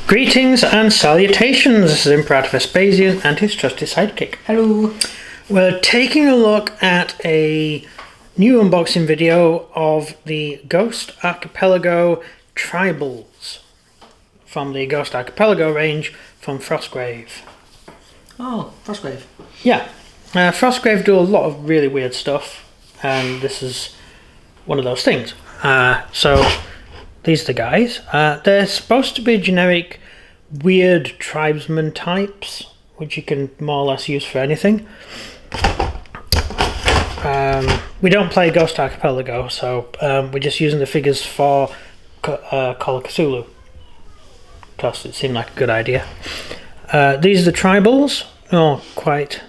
Greetings and salutations, this is Imperator Vespasian and his trusty sidekick. Hello. We're taking a look at a new unboxing video of the Ghost Archipelago Tribals from the Ghost Archipelago range from Frostgrave. Oh, Frostgrave. Yeah, Frostgrave do a lot of really weird stuff, and this is one of those things. So these are the guys. They're supposed to be generic weird tribesmen types, which you can more or less use for anything. We don't play Ghost Archipelago, so we're just using the figures for Call of Cthulhu, because it seemed like a good idea. These are the tribals. Oh, quite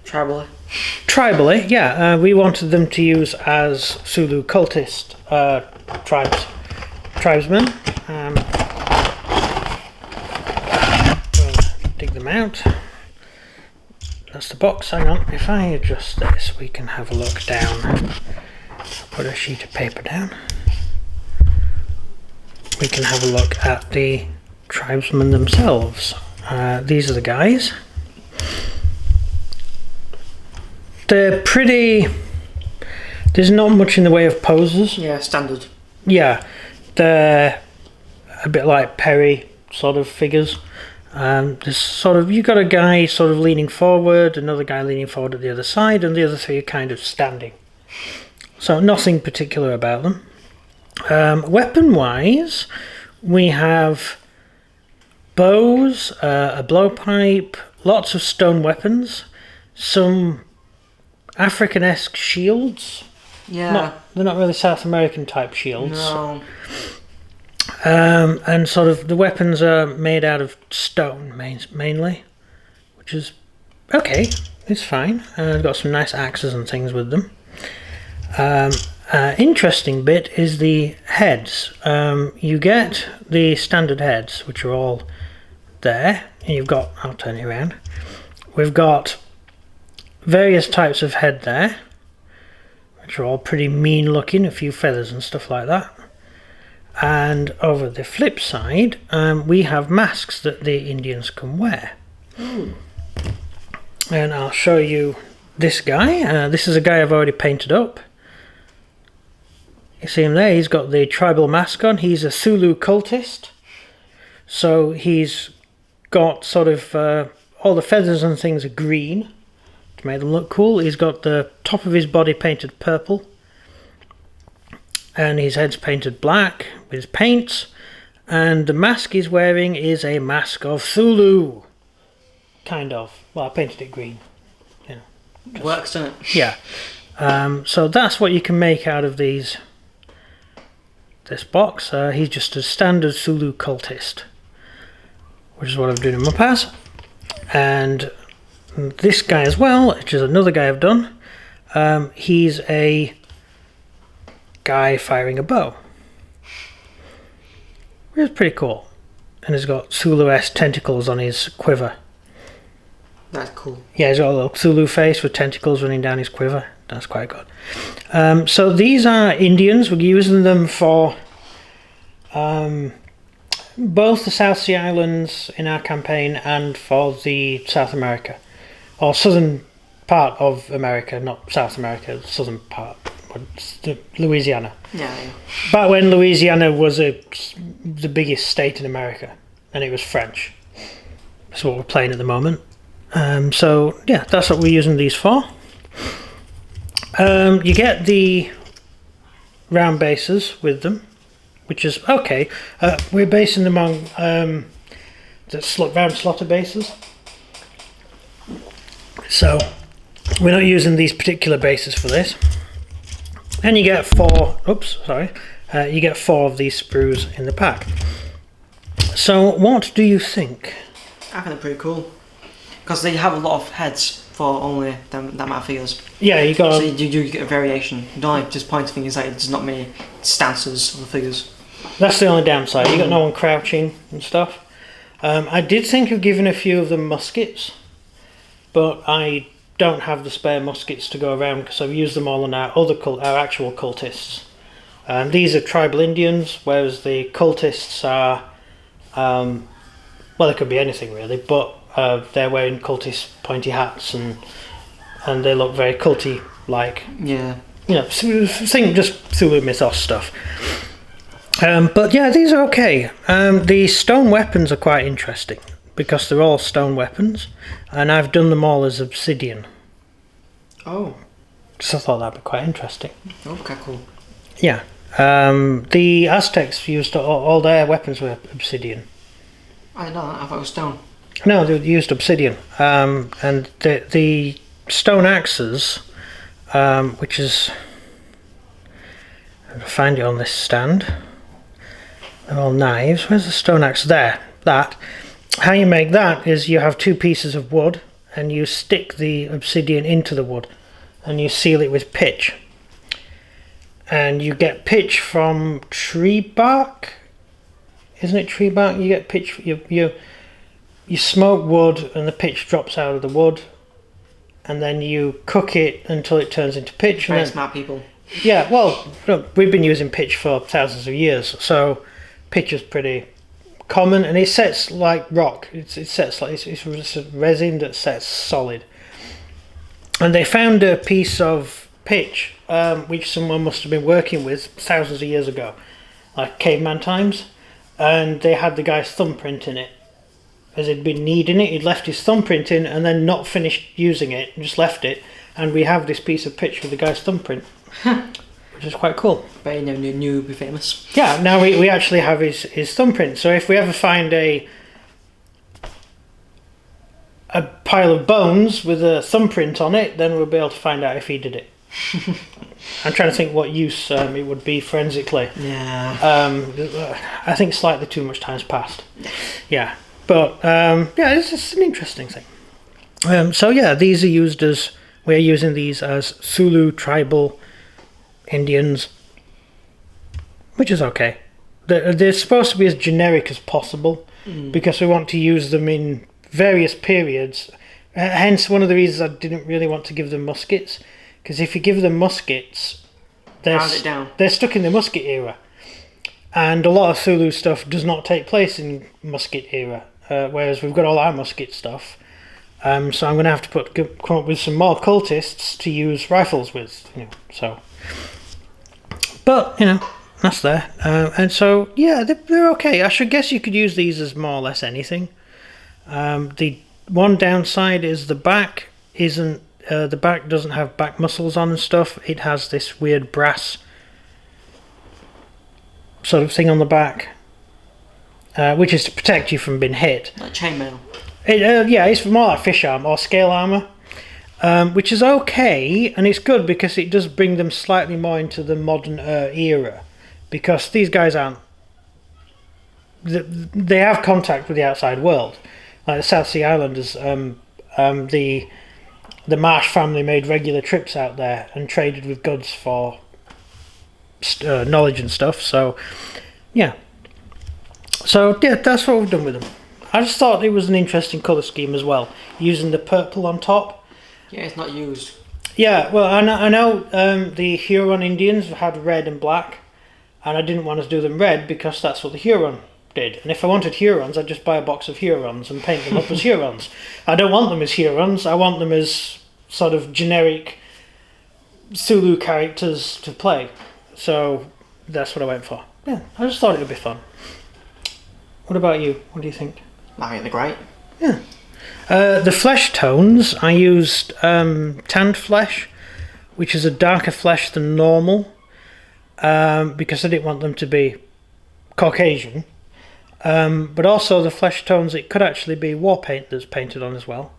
tribally, yeah. We wanted them to use as Zulu cultist tribesmen. We'll dig them out. That's the box. Hang on, if I adjust this we can have a look down. I'll put a sheet of paper down. We can have a look at the tribesmen themselves. These are the guys. They're pretty... There's not much in the way of poses. Yeah, standard. Yeah, they're a bit like Perry sort of figures. There's sort of, you got a guy sort of leaning forward, another guy leaning forward at the other side, and the other three are kind of standing. So nothing particular about them. Weapon-wise, we have bows, a blowpipe, lots of stone weapons, some African-esque shields. Yeah. They're not really South American type shields. No. And sort of the weapons are made out of stone mainly, which is okay, it's fine. I've got some nice axes and things with them. Interesting bit is the heads. You get the standard heads, which are all there, and you've got, I'll turn it around, we've got various types of head there, which are all pretty mean looking, a few feathers and stuff like that. And over the flip side, we have masks that the Indians can wear. Ooh. And I'll show you this guy. This is a guy I've already painted up. You see him there, he's got the tribal mask on. He's a Zulu cultist. So he's got sort of, all the feathers and things are green to make them look cool. He's got the top of his body painted purple. And his head's painted black with his paints, and the mask he's wearing is a mask of Zulu. Kind of. Well, I painted it green. You know, works, doesn't it? Yeah. So that's what you can make out of this box. He's just a standard Zulu cultist, which is what I've done in my past. And this guy as well, which is another guy I've done. He's a guy firing a bow, which is pretty cool, and he's got Zulu-esque tentacles on his quiver. That's cool. Yeah, he's got a little Zulu face with tentacles running down his quiver. That's quite good. So these are Indians. We're using them for both the South Sea Islands in our campaign and for the South America, or southern part of America, not South America, southern part. Louisiana. Yeah. Back when Louisiana was the biggest state in America, and it was French. That's what we're playing at the moment. So yeah, that's what we're using these for. You get the round bases with them, which is okay. We're basing them on the round slaughter bases. So we're not using these particular bases for this. And you get you get 4 of these sprues in the pack. So what do you think? I think they're pretty cool, because they have a lot of heads for only that amount of figures. Yeah, you got. So you do get a variation. You don't like just pointing things like there's not many stances of the figures. That's the only downside. You got no one crouching and stuff. I did think of giving a few of them muskets, but I don't have the spare muskets to go around because I've used them all on our actual cultists. These are tribal Indians, whereas the cultists are Well, it could be anything really, but they're wearing cultist pointy hats and they look very culty like. Yeah. You know, think just Cthulhu mythos stuff. But yeah, these are okay. The stone weapons are quite interesting because they're all stone weapons, and I've done them all as obsidian. Oh. So I thought that'd be quite interesting. Okay, cool. Yeah. The Aztecs used all their weapons were obsidian. I didn't know that. I thought it was stone. No, they used obsidian. And the stone axes, which is... I'll find it on this stand. They're all knives. Where's the stone axe? There. That. How you make that is you have two pieces of wood and you stick the obsidian into the wood and you seal it with pitch. And you get pitch from tree bark. Isn't it tree bark? You get pitch. You smoke wood and the pitch drops out of the wood, and then you cook it until it turns into pitch. Very and then, smart people. Yeah, well, look, we've been using pitch for thousands of years, so pitch is pretty common, and it sets like rock. It sets like it's resin that sets solid. And they found a piece of pitch which someone must have been working with thousands of years ago, like caveman times, and they had the guy's thumbprint in it. As he'd been kneading it, he'd left his thumbprint in and then not finished using it, and just left it, and we have this piece of pitch with the guy's thumbprint, which is quite cool. But you never knew he'd be famous. Yeah, now we actually have his thumbprint, so if we ever find a pile of bones with a thumbprint on it, then we'll be able to find out if he did it. I'm trying to think what use it would be forensically. Yeah. I think slightly too much time's passed. Yeah, but yeah, it's just an interesting thing. So yeah, these are used as, we're using these as Zulu tribal Indians, which is okay. They're supposed to be as generic as possible because we want to use them in various periods. Hence one of the reasons I didn't really want to give them muskets, because if you give them muskets, they're stuck in the musket era, and a lot of Zulu stuff does not take place in musket era, whereas we've got all our musket stuff. So I'm going to have to come up with some more cultists to use rifles with, so. But that's there, and so yeah, they're okay. I should guess you could use these as more or less anything. The one downside is the back isn't. The back doesn't have back muscles on and stuff. It has this weird brass sort of thing on the back, which is to protect you from being hit. Like chainmail. Yeah, it's more like fish armor or scale armor, which is okay, and it's good because it does bring them slightly more into the modern era, because these guys aren't. They have contact with the outside world, like the South Sea Islanders. The Marsh family made regular trips out there and traded with goods for knowledge and stuff. So, yeah. So, yeah, that's what we've done with them. I just thought it was an interesting colour scheme as well, using the purple on top. Yeah, it's not used. Yeah, well, I know the Huron Indians had red and black, and I didn't want to do them red because that's what the Huron did. And if I wanted Hurons, I'd just buy a box of Hurons and paint them up as Hurons. I don't want them as Hurons. I want them as sort of generic Zulu characters to play. So that's what I went for. Yeah, I just thought it would be fun. What about you? What do you think? I think they're great. Yeah. The flesh tones, I used tanned flesh, which is a darker flesh than normal, because I didn't want them to be Caucasian. But also the flesh tones, it could actually be war paint that's painted on as well.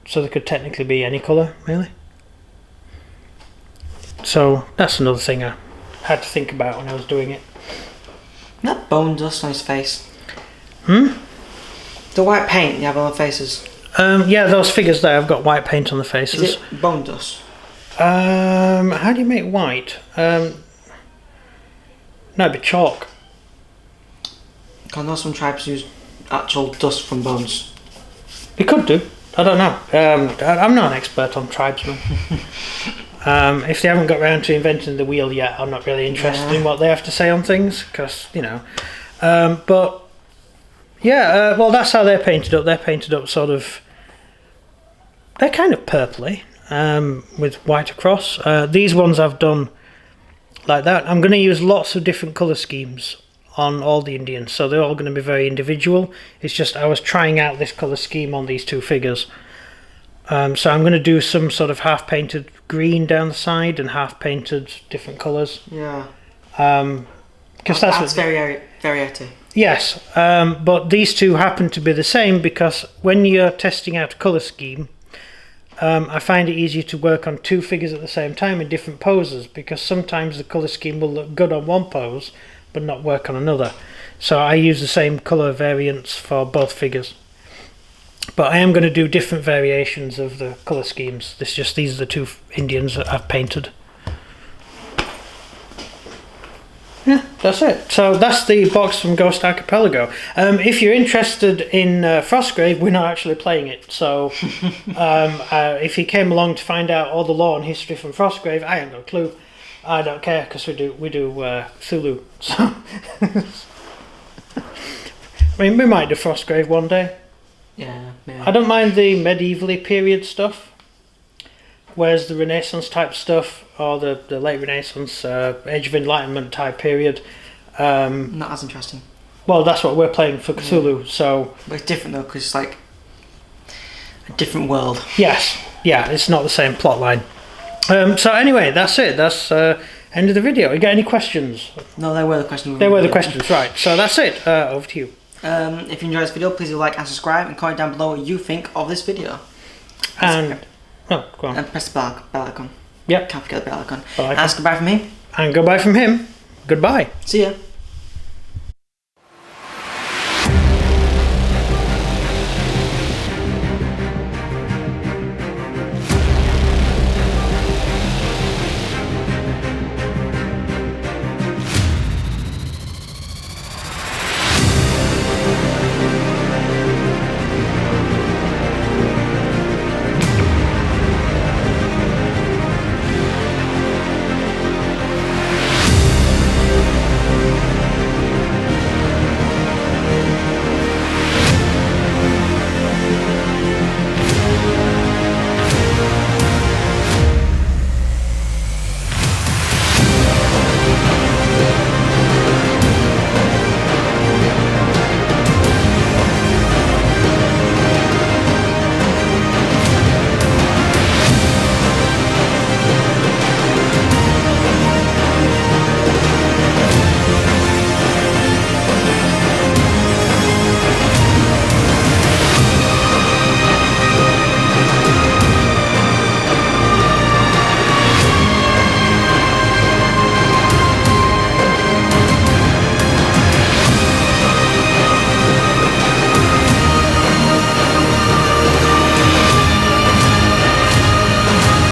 So they could technically be any colour, really. So that's another thing I had to think about when I was doing it. That bone dust on his face. The white paint you have on their faces. Yeah, those figures there have got white paint on the faces. Is it bone dust? How do you make white? No, it'd be chalk. I know some tribes use actual dust from bones. You could do. I don't know. I'm not an expert on tribesmen. If they haven't got around to inventing the wheel yet, I'm not really interested in what they have to say on things, because, you know. But, yeah, well, that's how they're painted up. They're painted up sort of... They're kind of purpley, with white across. These ones I've done like that. I'm going to use lots of different colour schemes on all the Indians, so they're all going to be very individual. It's just I was trying out this colour scheme on these two figures. So I'm going to do some sort of half painted green down the side and half painted different colours. Yeah. Because that's very variety. Yes, but these two happen to be the same because when you're testing out a colour scheme, I find it easier to work on two figures at the same time in different poses, because sometimes the colour scheme will look good on one pose but not work on another. So I use the same colour variants for both figures. But I am going to do different variations of the colour schemes. These are the two Indians that I've painted. Yeah, that's it. So that's the box from Ghost Archipelago. If you're interested in Frostgrave, we're not actually playing it. So if you came along to find out all the lore and history from Frostgrave, I ain't got a clue. I don't care, because we do Cthulhu. So I mean, we might do Frostgrave one day. Yeah. I don't mind the medievally period stuff, whereas the Renaissance type stuff, or the late Renaissance, Age of Enlightenment type period. Not as interesting. Well, that's what we're playing for Cthulhu, so... But it's different though, because it's like a different world. Yes, yeah, it's not the same plot line. So anyway, that's it. That's end of the video. You got any questions? No, they were the questions. They were the questions, right. So that's it. Over to you. If you enjoyed this video, please like and subscribe, and comment down below what you think of this video. And... Oh, go on. And press the bell icon. Yep. Can't forget the bell icon. Bell icon. And goodbye from me. And goodbye from him. Goodbye. See ya.